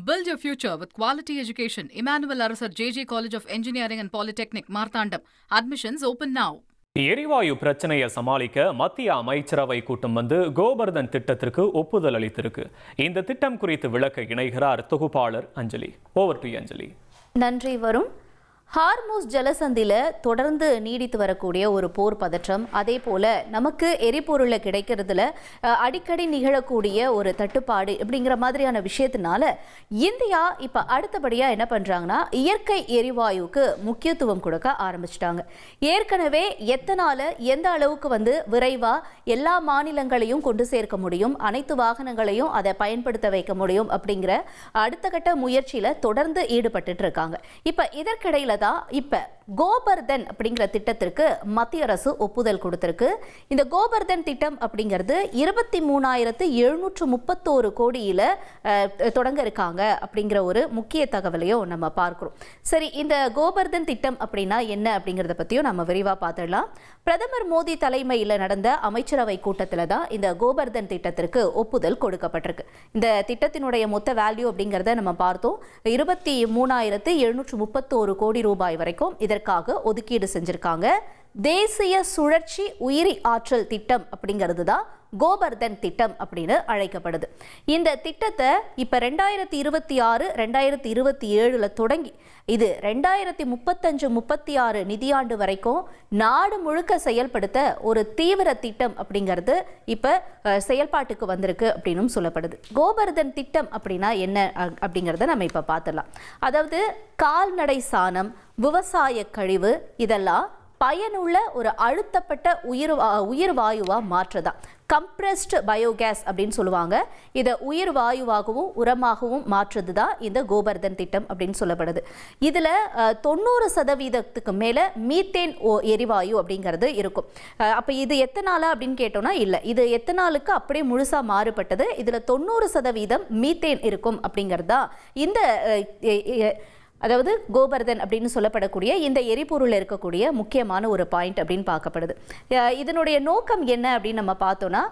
Build your future with quality education. Emmanuel Arasar JJ College of Engineering and Polytechnic, Marthandam. Admissions open now. எரிவாயு பிரச்சனையை சமாளிக்க மத்திய அமைச்சரவை கூட்டம் வந்து கோபர்தன் திட்டத்திற்கு ஒப்புதல் அளித்திருக்கு. இந்த திட்டம் குறித்து விளக்க இணைகிறார் தொகுப்பாளர் அஞ்சலி. ஓவர் டு அஞ்சலி. நன்றி வரும். ஹார்மூஸ் ஜலசந்தில தொடர்ந்து நீடித்து வரக்கூடிய ஒரு போர் பதற்றம், அதே போல நமக்கு எரிபொருளை கிடைக்கிறதுல அடிக்கடி நிகழக்கூடிய ஒரு தட்டுப்பாடு இப்படிங்கிற மாதிரியான விஷயத்தினால இந்தியா இப்ப அடுத்தபடியா என்ன பண்றாங்கன்னா இயற்கை எரிவாயுக்கு முக்கியத்துவம் கொடுக்க ஆரம்பிச்சிட்டாங்க. ஏற்கனவே எத்தனால எந்த அளவுக்கு விரைவா எல்லா மாநிலங்களையும் கொண்டு சேர்க்க முடியும், அனைத்து வாகனங்களையும் அதை பயன்படுத்த வைக்க முடியும் அப்படிங்கிற அடுத்த கட்ட முயற்சியில தொடர்ந்து ஈடுபட்டு இருக்காங்க. இப்ப இதற்கிடையில இப்ப கோபர்தன் அப்படிங்கிற திட்டத்திற்கு மத்திய அரசு ஒப்புதல் கொடுத்திருக்கு. இந்த கோபர்தன் திட்டம் அப்படிங்கிறது 23,731 கோடியில தொடங்க இருக்காங்க அப்படிங்கிற ஒரு முக்கிய தகவலையும் நம்ம பார்க்கிறோம். சரி, இந்த கோபர்தன் திட்டம் அப்படின்னா என்ன அப்படிங்கறத பத்தியும் நம்ம விரிவா பார்த்துடலாம். பிரதமர் மோடி தலைமையில் நடந்த அமைச்சரவை கூட்டத்தில் தான் இந்த கோபர்தன் திட்டத்திற்கு ஒப்புதல் கொடுக்கப்பட்டிருக்கு. இந்த திட்டத்தினுடைய மொத்த வேல்யூ அப்படிங்கிறத நம்ம பார்த்தோம். 23,731 கோடி ரூபாய் வரைக்கும் இதற்காக ஒதுக்கீடு செஞ்சிருக்காங்க. தேசிய சுழற்சி உயிரி ஆற்றல் திட்டம் அப்படிங்கிறது தான் கோபர்தன் திட்டம் அப்படின்னு அழைக்கப்படுது. இந்த திட்டத்தை இப்ப 2026-2027 தொடங்கி இது 2035-36 நிதியாண்டு வரைக்கும் நாடு முழுக்க செயல்படுத்த ஒரு தீவிர திட்டம் அப்படிங்கிறது இப்ப செயல்பாட்டுக்கு வந்திருக்கு அப்படின்னு சொல்லப்படுது. கோபர்தன் திட்டம் அப்படின்னா என்ன அப்படிங்கிறத நம்ம இப்ப பார்த்துடலாம். அதாவது கால்நடை சாணம், விவசாய கழிவு இதெல்லாம் பயனுள்ள ஒரு அழுத்தப்பட்ட உயிர் வாயுவா மாற்றதான் கம்ப்ரஸ்ட் பயோகேஸ் அப்படின்னு சொல்லுவாங்க. இதை உயிர் வாயுவாகவும் உரமாகவும் மாற்றுறது தான் இந்த கோபர்தன் திட்டம் அப்படின்னு சொல்லப்படுது. இதுல 90% மேல மீத்தேன் எரிவாயு அப்படிங்கிறது இருக்கும். அப்ப இது எத்தனாலா அப்படின்னு கேட்டோம்னா இல்ல, இது எத்தனாலுக்கு அப்படியே முழுசா மாறுபட்டது. இதுல 90% மீத்தேன் இருக்கும் அப்படிங்கிறது தான் இந்த அதாவது கோபர்தன் அப்படின்னு சொல்லப்படக்கூடிய இந்த எரிபொருள் இருக்கக்கூடிய முக்கியமான ஒரு பாயிண்ட் அப்படின்னு பார்க்கப்படுது. இதனுடைய நோக்கம் என்ன அப்படின்னு நம்ம பார்த்தோம்னா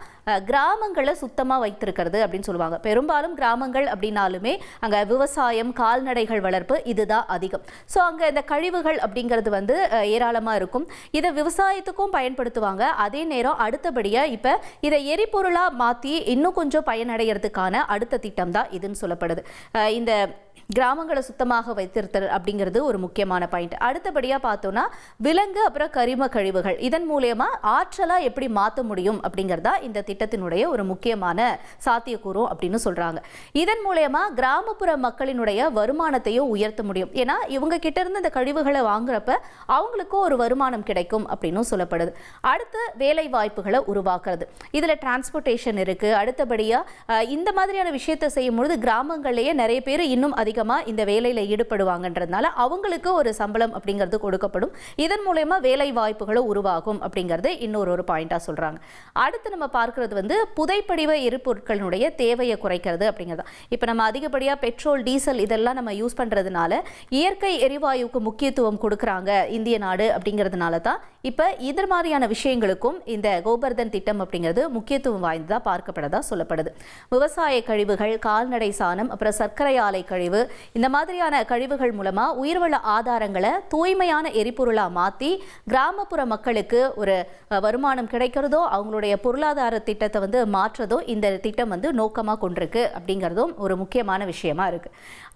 கிராமங்களை சுத்தமாக வைத்திருக்கிறது அப்படின்னு சொல்லுவாங்க. பெரும்பாலும் கிராமங்கள் அப்படின்னாலுமே அங்கே விவசாயம், கால்நடைகள் வளர்ப்பு இதுதான் அதிகம். ஸோ அங்கே இந்த கழிவுகள் அப்படிங்கிறது ஏராளமாக இருக்கும். இதை விவசாயத்துக்கும் பயன்படுத்துவாங்க. அதே நேரம் அடுத்தபடியாக இப்போ இதை எரிபொருளாக மாற்றி இன்னும் கொஞ்சம் பயனடைகிறதுக்கான அடுத்த திட்டம் தான் இதுன்னு சொல்லப்படுது. இந்த கிராமங்களை சுத்தமாக வைத்திருத்தல் அப்படிங்கிறது ஒரு முக்கியமான பாயிண்ட். அடுத்தபடியாக பார்த்தோம்னா விலங்கு அப்புறம் கரிம கழிவுகள் இதன் மூலமா ஆற்றலா எப்படி மாற்ற முடியும் அப்படிங்கிறதா இந்த திட்டத்தினுடைய ஒரு முக்கியமான சாத்தியக்கூறும் அப்படின்னு சொல்றாங்க. இதன் மூலமா கிராமப்புற மக்களினுடைய வருமானத்தையும் உயர்த்த முடியும். ஏன்னா இவங்க கிட்ட இருந்து இந்த கழிவுகளை வாங்குறப்ப அவங்களுக்கும் ஒரு வருமானம் கிடைக்கும் அப்படின்னு சொல்லப்படுது. அடுத்து வேலை வாய்ப்புகளை உருவாக்குறது, இதுல டிரான்ஸ்போர்ட்டேஷன் இருக்கு. அடுத்தபடியா இந்த மாதிரியான விஷயத்தை செய்யும் பொழுது கிராமங்கள்லயே நிறைய பேர் இன்னும் அதிகமா இந்த வேலையில ஈடுபடுவாங்கன்றதுனால அவங்களுக்கு ஒரு சம்பளம் அப்படிங்கிறது கொடுக்கப்படும். இதன் மூலமா வேலை வாய்ப்புகளும் உருவாகும் அப்படிங்கிறது இன்னொரு பாயிண்டா சொல்றாங்க. அடுத்து நம்ம பார்க்கிறது புதைப்படிவ எரிபொருட்களுடைய தேவையை குறைக்கிறது அப்படிங்கிறது. இப்ப நம்ம அதிகப்படியா பெட்ரோல், டீசல் இதெல்லாம் நம்ம யூஸ் பண்றதுனால இயற்கை எரிவாயுக்கு முக்கியத்துவம் கொடுக்கறாங்க இந்திய நாடு அப்படிங்கிறதுனால தான் இப்ப இது மாதிரியான விஷயங்களுக்கும் இந்த கோபர்தன் திட்டம் அப்படிங்கிறது முக்கியத்துவம் வாய்ந்ததா பார்க்கப்படதா சொல்லப்படுது. விவசாய கழிவுகள், கால்நடை சாணம், அப்புறம் சர்க்கரை ஆலை கழிவு, இந்த மாதிரியான கழிவுகள் மூலமா உயிர்வள ஆதாரங்களை தூய்மையான எரிபொருளா மாத்தி கிராமப்புற மக்களுக்கு ஒரு வருமானம் கிடைக்கிறதோ, அவங்களுடைய பொருளாதார திட்டத்தை மாற்றதோ இந்த திட்டம் நோக்கமா கொண்டிருக்கு அப்படிங்கிறதும் ஒரு முக்கியமான விஷயமா இருக்கு.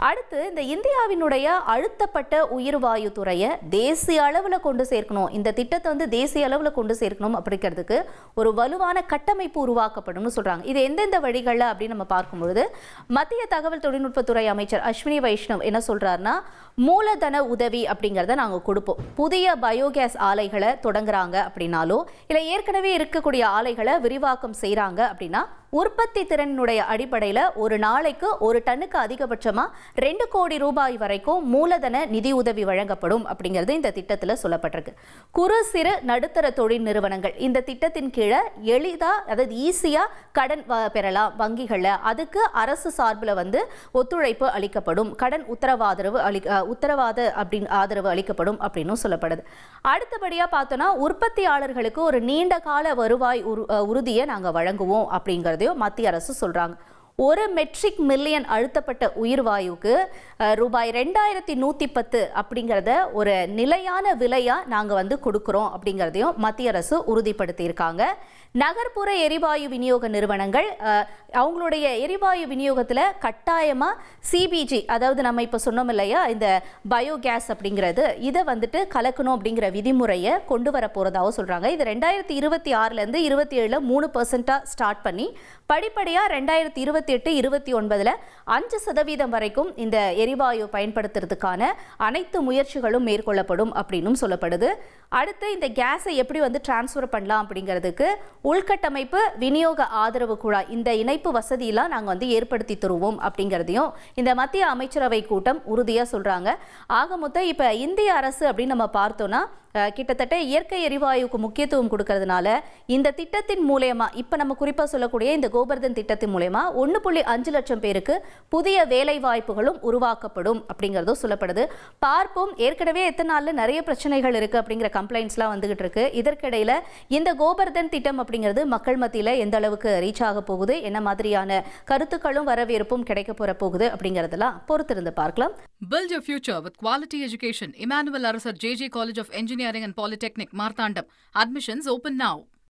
அடுத்து இந்த இந்தியாவினுடைய அழுத்தப்பட்ட உயிர்வாயு துறையை தேசிய அளவில் கொண்டு சேர்க்கணும், இந்த திட்டத்தை தேசிய அளவில் கொண்டு சேர்க்கணும் அப்படிங்கிறதுக்கு ஒரு வலுவான கட்டமைப்பு உருவாக்கப்படும் சொல்றாங்க. இது எந்தெந்த வழிகளில் அப்படின்னு நம்ம பார்க்கும்பொழுது மத்திய தகவல் தொழில்நுட்பத்துறை அமைச்சர் அஸ்வினி வைஷ்ணவ் என்ன சொல்றாருன்னா, மூலதன உதவி அப்படிங்கிறத நாங்கள் கொடுப்போம். புதிய பயோகேஸ் ஆலைகளை தொடங்குறாங்க அப்படின்னாலோ இல்லை ஏற்கனவே இருக்கக்கூடிய ஆலைகளை விரிவாக்கம் செய்கிறாங்க அப்படின்னா உற்பத்தி திறனுடைய அடிப்படையில் ஒரு நாளைக்கு ஒரு டன்னுக்கு அதிகபட்சமாக 2 கோடி ரூபாய் வரைக்கும் மூலதன நிதி உதவி வழங்கப்படும் அப்படிங்கிறது இந்த திட்டத்தில் சொல்லப்பட்டிருக்கு. குறு சிறு நடுத்தர தொழில் நிறுவனங்கள் இந்த திட்டத்தின் கீழே எளிதாக, அதாவது ஈஸியாக கடன் பெறலாம் வங்கிகளில். அதுக்கு அரசு சார்பில் ஒத்துழைப்பு அளிக்கப்படும், கடன் ஆதரவு அளிக்கப்படும் அப்படின்னு சொல்லப்படுது. அடுத்தபடியாக பார்த்தோன்னா உற்பத்தியாளர்களுக்கு ஒரு நீண்ட கால வருவாய் உறுதியை நாங்கள் வழங்குவோம் அப்படிங்கிறது மத்திய அரசு சொல்றாங்க. 1 மெட்ரிக் மில்லியன் அழுத்தப்பட்ட உயிர்வாயுக்கு ரூபாய் 2110 அப்படிங்கிறத ஒரு நிலையான விலையா நாங்கள் கொடுக்குறோம் அப்படிங்கிறதையும் மத்திய அரசு உறுதிப்படுத்தியிருக்காங்க. நகர்ப்புற எரிவாயு விநியோக நிறுவனங்கள் அவங்களுடைய எரிவாயு விநியோகத்தில் கட்டாயமாக சிபிஜி, அதாவது நம்ம இப்போ சொன்னோம் இல்லையா, இந்த பயோகேஸ் அப்படிங்கிறது இதை கலக்கணும் அப்படிங்கிற விதிமுறையை கொண்டு வர போகிறதாகவும் சொல்கிறாங்க. இது 2026லேருந்து 27 3% ஸ்டார்ட் பண்ணி படிப்படியாக 2028-29 5% வரைக்கும் இந்த எரிவாயு பயன்படுத்துறதுக்கான அனைத்து முயற்சிகளும் மேற்கொள்ளப்படும் அப்படின்னும் சொல்லப்படுது. அடுத்து இந்த கேஸை எப்படி டிரான்ஸ்ஃபர் பண்ணலாம் அப்படிங்கிறதுக்கு உள்கட்டமைப்பு விநியோக ஆதரவு குழாய், இந்த இணைப்பு வசதியெல்லாம் நாங்கள் ஏற்படுத்தி தருவோம் அப்படிங்கிறதையும் இந்த மத்திய அமைச்சரவை கூட்டம் உறுதியாக சொல்கிறாங்க. ஆக மொத்தம் இப்போ இந்திய அரசு அப்படின்னு நம்ம பார்த்தோன்னா கிட்டத்தட்ட இயற்கை எரிவாயுக்கு முக்கியத்துவம் கொடுக்கறதுனால இந்த திட்டத்தின் மூலயமா இப்போ நம்ம குறிப்பாக சொல்லக்கூடிய இந்த கோபர்தன் திட்டத்தின் மூலயமா 1.5 லட்சம் பேருக்கு புதிய வேலை வாய்ப்புகளும் உருவாக்கப்படும் அப்படிங்கிறதும் சொல்லப்படுது. பார்ப்போம், ஏற்கனவே எத்தனை நாளில் நிறைய பிரச்சனைகள் இருக்குது அப்படிங்கிற கம்ப்ளைண்ட்ஸ்லாம் வந்துகிட்டு இருக்கு. இதற்கிடையில் இந்த கோபர்தன் திட்டம் அப்படிங்கிறது மக்கள் மத்தியில் எந்த அளவுக்கு ரீச் ஆக போகுது, என்ன மாதிரியான கருத்துக்களும் வரவேற்பும் கிடைக்க போகுது அப்படிங்கிறதெல்லாம் பொறுத்திருந்து பார்க்கலாம். Build your future with quality education. Emmanuel Arasar JJ College of Engineering and Polytechnic, Marthandam. Admissions open now.